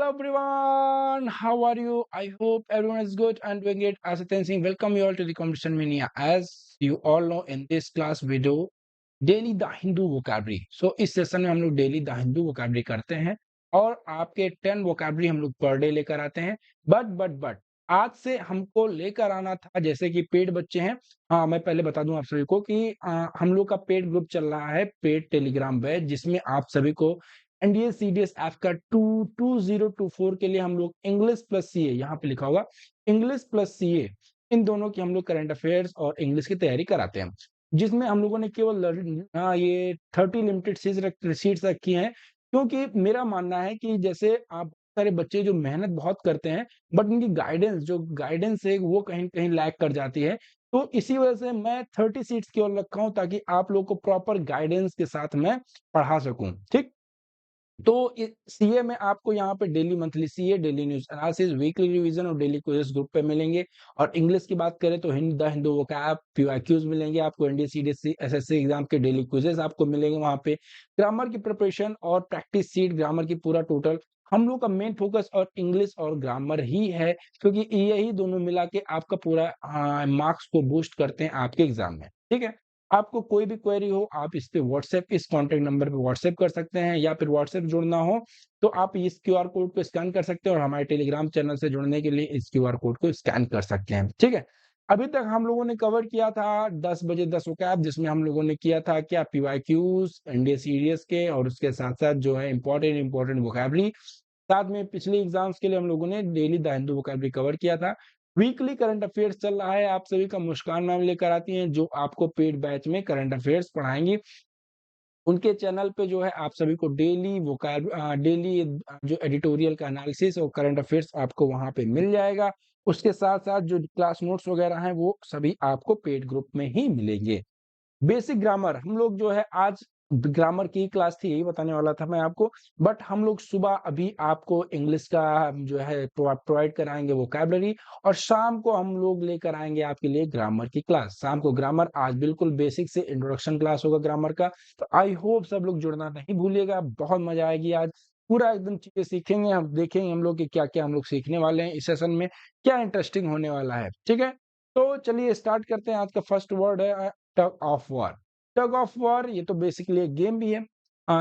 Hello everyone, how are you? I hope everyone is good and doing it. As a Tenzing, welcome you all to the Competition Mania. As you all know, in this class we do daily the Hindu vocabulary. So इस session में हम लोग daily the Hindu vocabulary करते हैं और आपके 10 vocabulary हम लोग पर डे लेकर आते हैं. बट आज से हमको लेकर आना था, जैसे कि पेड बच्चे हैं. हाँ, मैं पहले बता दूं आप सभी को कि हम लोग का पेड ग्रुप चल रहा है, पेड टेलीग्राम बैच, जिसमें आप सभी को एनडीए सीडीएस एफ का 2024 के लिए हम लोग इंग्लिश प्लस सीए, यहाँ पे लिखा होगा इंग्लिश प्लस सीए, इन दोनों की हम लोग करंट अफेयर्स और इंग्लिश की तैयारी कराते हैं, जिसमें हम लोगों ने केवल ये 30 लिमिटेड सीट्स रखी हैं. क्योंकि मेरा मानना है कि जैसे आप सारे बच्चे जो मेहनत बहुत करते हैं, बट उनकी गाइडेंस है वो कहीं कहीं लैग कर जाती है. तो इसी वजह से मैं 30 सीट्स केवल रखा हूं, ताकि आप लोग को प्रॉपर गाइडेंस के साथ मैं पढ़ा सकूं. ठीक. तो सीए में आपको यहाँ पे daily monthly CA, daily news analysis, weekly revision और डेली क्विज़ ग्रुप पे मिलेंगे. और इंग्लिश की बात करें तो द हिंदू वोकैब, पीवाईक्यूज मिलेंगे आपको, एनडीए सीडीएस एसएससी एग्जाम के डेली क्विजेस आपको मिलेंगे वहाँ पे. ग्रामर की प्रिपरेशन और प्रैक्टिस सीट, ग्रामर की पूरा टोटल, हम लोग का मेन फोकस और इंग्लिश और ग्रामर ही है, क्योंकि यही दोनों मिला के आपका पूरा मार्क्स को बूस्ट करते हैं आपके एग्जाम में. ठीक है. आपको कोई भी क्वेरी हो, आप इस पे व्हाट्सएप, इस कॉन्टेक्ट नंबर पे व्हाट्सएप कर सकते हैं, या फिर व्हाट्सएप जुड़ना हो तो आप इस क्यूआर कोड को स्कैन कर सकते हैं, और हमारे टेलीग्राम चैनल से जुड़ने के लिए इस क्यूआर कोड को स्कैन कर सकते हैं. ठीक है. अभी तक हम लोगों ने कवर किया था 10 बजे 10 वोकैब, जिसमें हम लोगों ने किया था क्या, पीवाईक्यूज, एनडीए सीडीएस के, और उसके साथ साथ जो है इंपॉर्टेंट वोकैबुलरी. साथ में पिछले एग्जाम्स के लिए हम लोगों ने daily the Hindu vocabulary cover किया था. वीकली करंट अफेयर्स चल रहा है, आप सभी का मुस्कान मैम लेकर आती हैं, जो आपको पेड बैच में करंट अफेयर्स पढ़ाएंगी. उनके चैनल पे जो है आप सभी को डेली जो एडिटोरियल का एनालिसिस और करंट अफेयर्स आपको वहां पे मिल जाएगा. उसके साथ साथ जो क्लास नोट्स वगैरह हैं वो सभी आपको पेड ग्रुप में ही मिलेंगे. बेसिक ग्रामर हम लोग जो है आज ग्रामर की क्लास थी, यही बताने वाला था मैं आपको. बट हम लोग सुबह अभी आपको इंग्लिश का जो है प्रोवाइड कराएंगे वोकैबुलरी, और शाम को हम लोग लेकर आएंगे आपके लिए ग्रामर की क्लास. शाम को ग्रामर, आज बिल्कुल बेसिक से इंट्रोडक्शन क्लास होगा ग्रामर का. तो आई होप सब लोग जुड़ना नहीं भूलिएगा, बहुत मजा आएगी आज. पूरा एकदम चीजें सीखेंगे, हम देखेंगे हम लोग कि क्या क्या हम लोग सीखने वाले हैं इस सेशन में, क्या इंटरेस्टिंग होने वाला है. ठीक है. तो चलिए स्टार्ट करते हैं. आज का फर्स्ट वर्ड है टग of war. Tug of war ये तो बेसिकली एक गेम भी है.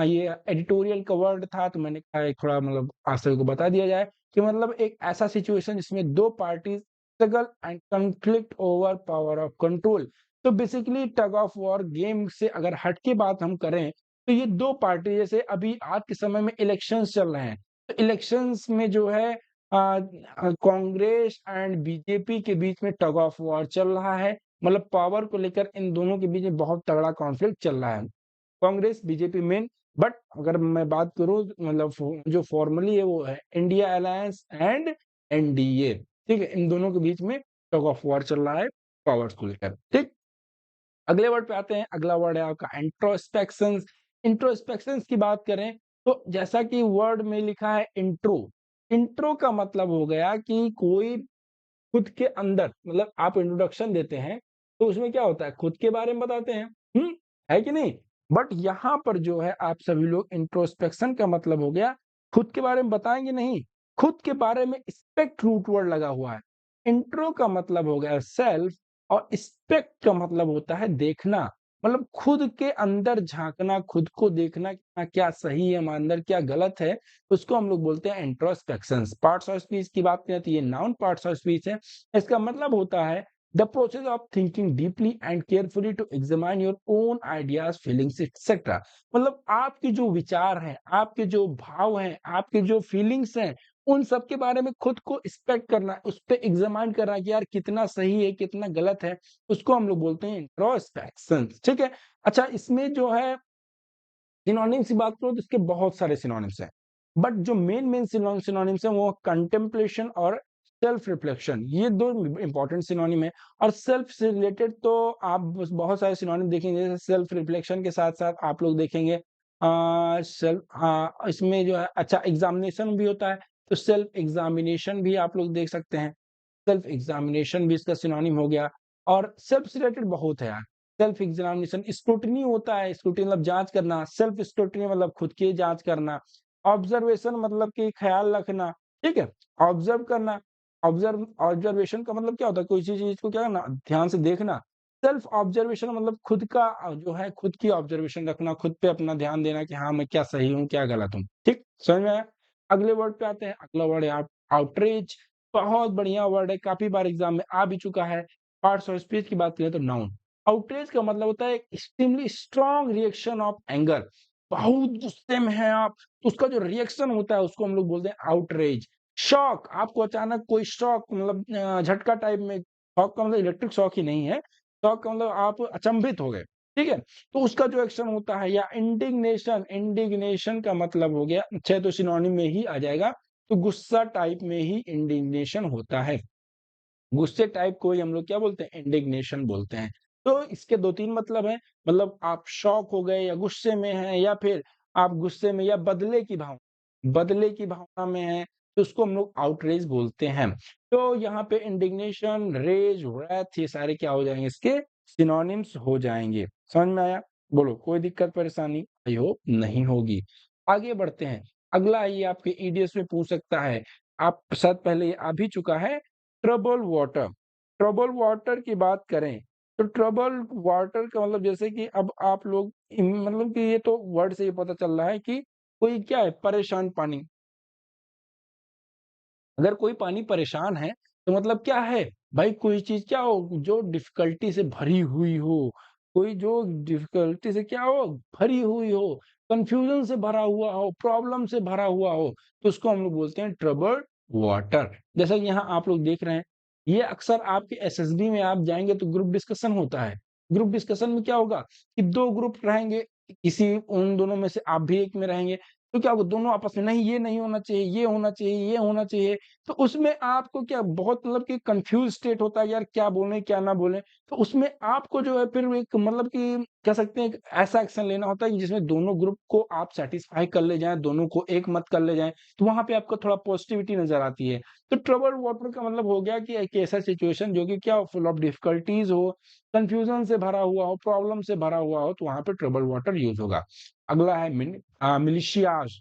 ये एडिटोरियल का वर्ड था, तो मैंने कहा थोड़ा मतलब आप सभी को बता दिया जाए कि मतलब एक ऐसा सिचुएशन जिसमें दो parties struggle and conflict over power of control. तो basically tug of war game से अगर हट के बात हम करें, तो ये दो पार्टी, जैसे अभी आज के समय में इलेक्शंस चल रहे हैं, तो इलेक्शंस में जो है कांग्रेस एंड बीजेपी के बीच में टग ऑफ वॉर चल रहा है. मतलब पावर को लेकर इन दोनों के बीच में बहुत तगड़ा कॉन्फ्लिक्ट चल रहा है, कांग्रेस बीजेपी मेन. बट अगर मैं बात करूं, मतलब जो फॉर्मली है वो है इंडिया अलायंस एंड एनडीए. ठीक है. इन दोनों के बीच में टग ऑफ वॉर चल रहा है पावर्स को लेकर. ठीक. अगले वर्ड पे आते हैं. अगला वर्ड है आपका इंट्रोस्पेक्शन. इंट्रोस्पेक्शन की बात करें तो जैसा कि वर्ड में लिखा है इंट्रो, इंट्रो का मतलब हो गया कि कोई खुद के अंदर, मतलब आप इंट्रोडक्शन देते हैं तो उसमें क्या होता है, खुद के बारे में बताते हैं. है कि नहीं. बट यहाँ पर जो है आप सभी लोग, इंट्रोस्पेक्शन का मतलब हो गया खुद के बारे में बताएंगे नहीं, खुद के बारे में स्पेक्ट रूट वर्ड लगा हुआ है. इंट्रो का मतलब हो गया सेल्फ, और स्पेक्ट का मतलब होता है देखना. मतलब खुद के अंदर झांकना, खुद को देखना क्या सही है हमारे अंदर, क्या गलत है, उसको हम लोग बोलते हैं इंट्रोस्पेक्शन. पार्ट्स ऑफ स्पीच की बात करें तो ये नाउन पार्ट्स ऑफ स्पीच है. इसका मतलब होता है the process of thinking deeply and carefully to examine your own ideas, feelings etcetera. मतलब आपके जो विचार हैं, आपके जो भाव हैं, आपके जो फीलिंग्स हैं, उन सब के बारे में खुद को एक्सपेक्ट करना, उस पर एग्जामाइन करना कि यार कितना सही है कितना गलत है, उसको हम लोग बोलते हैं इंट्रोस्पेक्शन. ठीक है. अच्छा, इसमें जो है सिनोनिम्स की बात करो तो इसके बहुत सारे सिनोनिम्स हैं, बट जो मेन सिनोनिम्स हैं वो कंटेम्पलेशन और सेल्फ रिफ्लेक्शन, ये दो इंपॉर्टेंट सिनोनिम है. और सेल्फ से रिलेटेड तो आप बहुत सारे सिनोनिम देखेंगे, जैसे सेल्फ रिफ्लेक्शन के साथ साथ आप लोग देखेंगे सेल्फ, इसमें जो है अच्छा एग्जामिनेशन भी होता है, तो सेल्फ एग्जामिनेशन भी आप लोग देख सकते हैं. सेल्फ एग्जामिनेशन भी इसका सिनोनिम हो गया. और सेल्फ से रिलेटेड बहुत है यार. सेल्फ एग्जामिनेशन, स्क्रूटनी होता है, स्क्रूटनी मतलब जांच करना, सेल्फ स्क्रूटनी मतलब खुद की जांच करना. ऑब्जर्वेशन मतलब कि ख्याल रखना, ठीक है? ऑब्जर्व करना, ऑब्जर्वेशन का मतलब क्या होता है? कोई चीज़ को क्या करना, ध्यान से देखना। सेल्फ ऑब्जर्वेशन मतलब खुद का जो है खुद की ऑब्जर्वेशन रखना, खुद पे अपना ध्यान देना कि हाँ, मैं क्या सही हूँ, क्या गलत हूँ, ठीक? समझ में आया? अगले वर्ड पे आते हैं, अगला वर्ड है आउटरीच। बहुत बढ़िया वर्ड है, काफ़ी बार एग्ज़ाम में आ भी चुका है। पार्ट्स ऑफ स्पीच की बात करें तो नाउन। आउटरीच का मतलब होता है extremely strong reaction of anger. बहुत गुस्से में हैं आप, तो उसका जो रिएक्शन होता है उसको हम लोग बोलते हैं आउटरेज। शॉक, आपको अचानक कोई शॉक मतलब झटका टाइप में, शॉक का मतलब इलेक्ट्रिक शॉक ही नहीं है, शॉक का मतलब आप अचंभित हो गए, ठीक है? तो उसका जो एक्शन होता है, या इंडिग्नेशन, इंडिग्नेशन का मतलब हो गया, अच्छा तो सिनोनिम में ही आ जाएगा, तो गुस्सा टाइप में ही इंडिग्नेशन होता है। गुस्से टाइप को ही हम लोग क्या बोलते हैं? इंडिग्नेशन बोलते हैं। तो इसके 2-3 मतलब हैं, मतलब आप शॉक हो गए या गुस्से में हैं, या फिर आप गुस्से में या बदले की भावना में हैं, तो उसको हम लोग आउटरेज बोलते हैं। तो यहाँ पे इंडिग्नेशन, रेज, व्रेथ ये सारे क्या हो जाएँगे? इसके सिनोनिम्स हो जाएँगे। समझ में आया? बोलो कोई दिक्कत परेशानी? आई होप नहीं होगी। आगे बढ़ते हैं। अगला ये आपके ईडीएस में पूछ सकता है। आप शायद पहले ये आ भी चुका है, ट्रबल वाटर। ट्रबल वाटर की बात करें, तो ट्रबल वाटर का मतलब जैसे कि अब आप लोग मतलब कि ये तो वर्ड से ही पता चल रहा है कि कोई क्या है, परेशान पानी। अगर कोई पानी परेशान है, तो मतलब क्या है? भाई कोई चीज़ क्या हो जो डिफ़िकल्टी से भरी हुई हो, कोई जो डिफ़िकल्टी से क्या हो, भरी हुई हो, कन्फ्यूज़न से भरा हुआ हो, प्रॉब्लम से भरा हुआ हो, तो उसको हम लोग बोलते हैं ट्रबल्ड वाटर। जैसा कि यहाँ आप लोग देख रहे हैं, ये अक्सर आपके एसएसबी में आप जाएँगे तो ग्रुप डिस्कशन होता है। ग्रुप डिस्कशन में क्या होगा कि 2 ग्रुप रहेंगे, किसी उन दोनों में से आप भी एक में रहेंगे, तो क्या होगा दोनों आपस में नहीं ये नहीं होना चाहिए, ये होना चाहिए, ये होना चाहिए, तो उसमें आपको क्या बहुत मतलब कि कन्फ्यूज़ स्टेट होता है यार क्या बोलें, क्या ना बोलें। तो उसमें आपको जो है फिर एक मतलब कि कह सकते हैं एक ऐसा एक्शन लेना होता है कि जिसमें दोनों ग्रुप को आप सैटिस्फाई कर ले जाएँ, दोनों को एक मत कर ले जाएँ, तो वहाँ पे आपको थोड़ा पॉज़िटिविटी नज़र आती है। तो ट्रबल वाटर का मतलब हो गया कि एक ऐसा सिचुएशन जो कि क्या हो फुल ऑफ डिफिकल्टीज़ हो, कन्फ्यूज़न से भरा हुआ हो, प्रॉब्लम से भरा हुआ हो, तो वहाँ पे ट्रबल वाटर यूज़ होगा। अगला है मिलिशियाज़।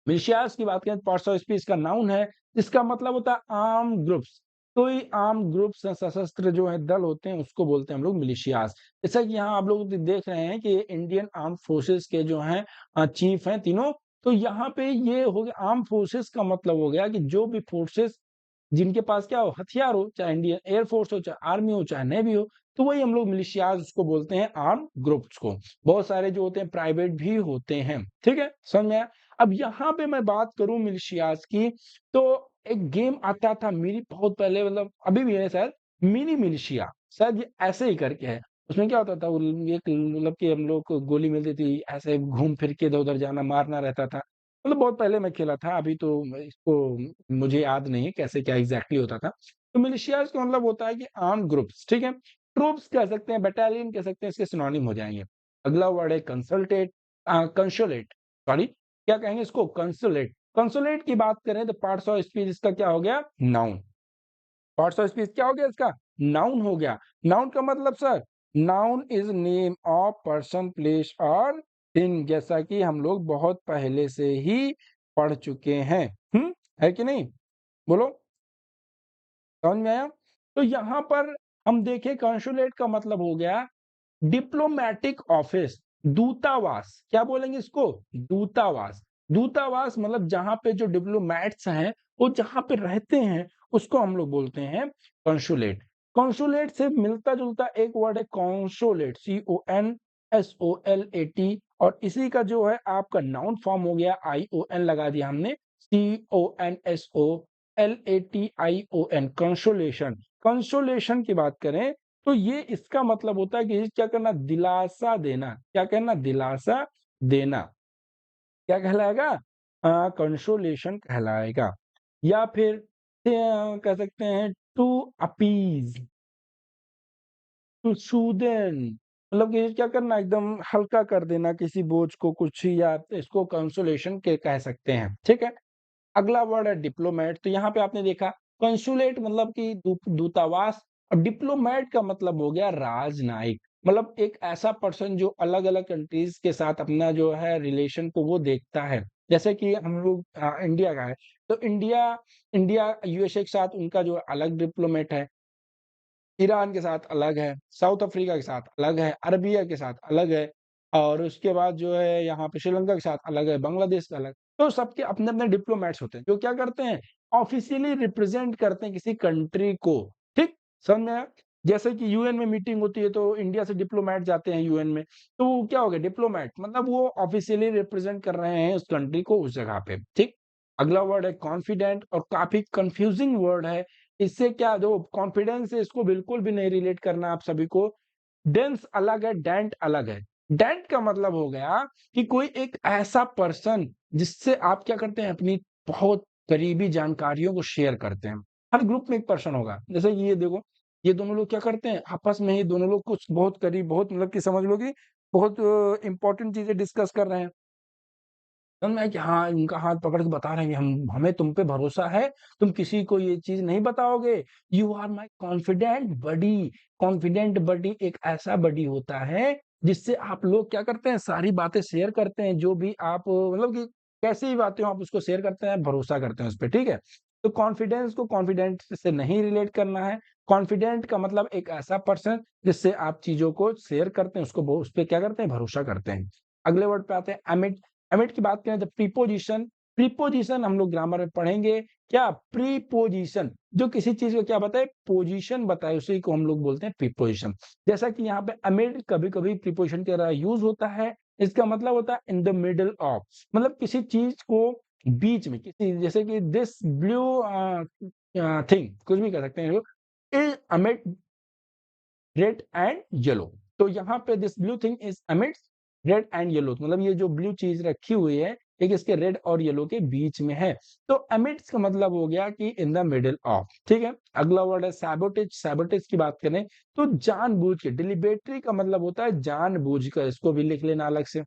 मिलिशियास की बात करें तो पार्ट्स ऑफ स्पीच का नाउन है, जिसका मतलब होता है आर्म्ड ग्रुप्स। कोई आर्म्ड ग्रुप्स सशस्त्र जो है दल होते हैं उसको बोलते हैं हम लोग मिलिशियास। जैसा कि यहाँ आप लोग देख रहे हैं कि इंडियन आर्म्ड फोर्सेस के जो हैं चीफ हैं तीनों, तो यहाँ पे ये हो गया आर्म्ड फोर्सेस का मतलब हो गया कि जो भी फोर्सेस जिनके पास क्या हो हथियार हो, चाहे इंडियन एयर फोर्स हो, चाहे आर्मी हो, चाहे नेवी हो, तो वही हम लोग मिलिशियाज उसको बोलते हैं आर्म ग्रुप्स को। बहुत सारे जो होते हैं प्राइवेट भी होते हैं, ठीक है? समझ में आया? अब यहाँ पे मैं बात करूँ मिलिशियाज की, तो एक गेम आता था मेरी बहुत पहले मतलब अभी भी है शायद, मिनी मिलिशिया, शायद ये ऐसे ही करके है। उसमें क्या होता था वो एक मतलब कि हम लोग को गोली मिलती थी, ऐसे घूम फिर के इधर-उधर जाना, मारना रहता था। मतलब बहुत पहले मैं खेला था, अभी तो इसको मुझे याद नहीं है कैसे क्या एग्ज़ैक्टली होता था। तो मिलिशियाज़ का मतलब होता है कि आर्म्ड ग्रुप्स, ठीक है? ट्रूप्स कह सकते हैं, बटालियन कह सकते हैं, इसके सिनोनिम हो जाएँगे। अगला वर्ड है कंसोलेट, सॉरी क्या कहेंगे इसको? कंसोलेट। कंसोलेट की बात करें तो पार्ट्स ऑफ स्पीच इसका क्या हो गया? नाउन। पार्ट्स ऑफ स्पीच क्या हो गया इसका? नाउन हो गया। नाउन का मतलब sir, noun is name of person, place और थिंग, जैसा कि हम लोग बहुत पहले से ही पढ़ चुके हैं। है कि नहीं? बोलो, समझ में आया? तो यहाँ पर हम देखें कंसुलेट का मतलब हो गया डिप्लोमैटिक ऑफिस, दूतावास। क्या बोलेंगे इसको? दूतावास। दूतावास मतलब जहाँ पे जो डिप्लोमैट्स हैं, वो जहाँ पे रहते हैं, उसको हम लोग बोलते हैं कंसुलेट। कंसुलेट से मिलता-जुलता एक वर्ड है कंसोलेट, CONSOLAT, और इसी का जो है आपका नाउन फॉर्म हो गया, ION लगा दिया हमने, CONSOLATION, कंसोलेशन। कंसोलेशन की बात करें तो ये इसका मतलब होता है कि क्या करना? दिलासा देना। क्या करना? दिलासा देना। क्या कहलाएगा? कंसोलेशन कहलाएगा। या फिर कह सकते हैं टू अपीज़, टू सूदेन, मतलब कि क्या करना? एकदम हल्का कर देना किसी बोझ को कुछ, या इसको कंसोलेशन के कह सकते हैं, ठीक है? अगला वर्ड है डिप्लोमेट, तो यहाँ पे आपने देखा कंसुलेट मतलब कि दूतावास, और डिप्लोमेट का मतलब हो गया राजनयिक, मतलब एक ऐसा पर्सन जो अलग-अलग कंट्रीज के साथ अपना जो है रिलेशन को वो देखता है। जैसे कि हम लोग इंडिया का है, तो इंडिया इंडिया यूएसए के साथ उनका जो अलग डिप्लोमेट है, ईरान के साथ अलग है, साउथ अफ्रीका के साथ अलग है, अरबिया के साथ अलग है और उसके बाद जो है यहाँ पे श्रीलंका के साथ अलग है, बांग्लादेश का अलग। तो सबके अपने-अपने डिप्लोमैट्स होते हैं, जो क्या करते हैं ऑफ़िशियली रिप्रेज़ेंट करते हैं किसी कंट्री को, ठीक? समझ में आया? जैसे कि यूएन में मीटिंग होती है तो इंडिया से डिप्लोमैट जाते हैं यूएन में, तो वो क्या हो गया डिप्लोमैट मतलब वो ऑफ़िशियली रिप्रेज़ेंट कर रहे हैं उस कंट्री को उस जगह पे, ठीक? अगला वर्ड है कॉन्फिडेंट और काफ़ी कन्फ्यूज़िंग वर्ड है इससे क्या जो कॉन्फिडेंस है इसको बिल्कुल भी नहीं रिलेट करना आप सभी को। डेंस अलग है, डेंट अलग है। डेंट का मतलब हो गया कि कोई एक ऐसा पर्सन जिससे आप क्या करते हैं अपनी बहुत करीबी जानकारियों को शेयर करते हैं। हर ग्रुप में एक पर्सन होगा। जैसे कि ये देखो, ये दोनों लोग क्या करते हैं आपस में ही दोनों लोग कुछ बहुत करीब बहुत मतलब कि समझ लो कि बहुत इम्पोर्टेंट चीज़ें डिस्कस कर रहे हैं। समझ में आया कि हाँ, उनका हाथ पकड़ के बता रहे हैं कि हम हमें तुम पे भरोसा है, तुम किसी को ये चीज़ नहीं बताओगे। You are my confident buddy. Confident buddy एक ऐसा बडी होता है, जिससे आप लोग क्या करते हैं, सारी बातें शेयर करते हैं, जो भी आप मतलब कि कैसी भी बातें हो आप उसको शेयर करते हैं, भरोसा करते हैं उस पे, ठीक है? तो कॉन्फिडेंस को कॉन्फिडेंट से नहीं रिलेट करना है। कॉन्फिडेंट का मतलब एक ऐसा पर्सन जिससे आप चीज़ों को शेयर करते हैं, उसको उस पे क्या करते हैं, भरोसा करते हैं। अगले वर्ड पे आते हैं एमिट। एमिट की बात करें तो प्रीपोजिशन, प्रीपोजिशन हम लोग ग्रामर में पढ़ेंगे क्या प्रीपोजिशन जो किसी चीज को क्या बताए पोजीशन बताए उसी को हम लोग बोलते हैं प्रीपोजिशन। जैसा कि यहाँ पे अमिड कभी-कभी प्रीपोजिशन के तरह यूज होता है, इसका मतलब होता है इन द मिडल ऑफ, मतलब किसी चीज को बीच में किसी जैसे कि दिस ब्लू थिंग कुछ भी कह सकते हैं is amid red and yellow. तो यहाँ पे this blue thing is amidst red and yellow मतलब ये जो ब्लू चीज रखी हुई है एक इसके रेड और येलो के बीच में है। तो अमिड्स का मतलब हो गया कि इन द मिडिल ऑफ, ठीक है। अगला वर्ड है सैबोटेज। सैबोटेज की बात करें तो जानबूझ के, डिलिबरेटरी का मतलब होता है जानबूझकर, इसको भी लिख लेना अलग से।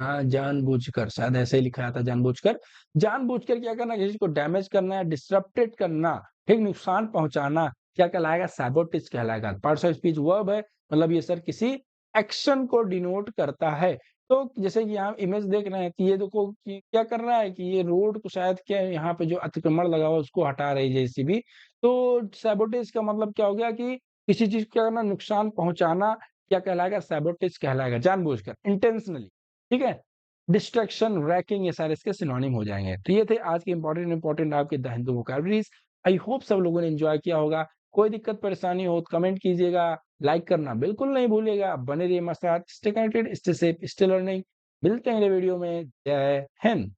हाँ, जानबूझकर शायद ऐसे ही लिखा था जानबूझकर। जानबूझकर क्या करना, किसी को डैमेज करना है, डिसरप्टेड करना, ठीक नुकसान पहुंचाना, क्या कहलाएगा सैबोटेज कहलाएगा। पार्ट्स ऑफ स्पीच वर्ब है, मतलब ये सर किसी एक्शन को डिनोट करता है। तो जैसे कि यहाँ इमेज देख रहे हैं कि ये देखो कि क्या कर रहा है कि ये रोड को शायद क्या यहाँ पे जो अतिक्रमण लगा हुआ है उसको हटा रही है जेसीबी। तो सैबोटेज का मतलब क्या हो गया कि किसी चीज को क्या करना, नुकसान पहुंचाना, क्या कहलाएगा सैबोटेज कहलाएगा, जानबूझकर इंटेंशनली, ठीक है। डिस्ट्रैक्शन, रैकिंग, ये सारे इसके सिनोनिम हो जाएंगे। तो ये थे आज के इंपॉर्टेंट आपके the Hindu vocabularies. I hope सब लोगों ने एंजॉय किया होगा। कोई दिक्कत परेशानी हो तो कमेंट कीजिएगा, लाइक करना बिल्कुल नहीं भूलिएगा। बने रहिए हमारे साथ, stay connected, stay safe, stay learning. मिलते हैं अगले वीडियो में। जय हिंद।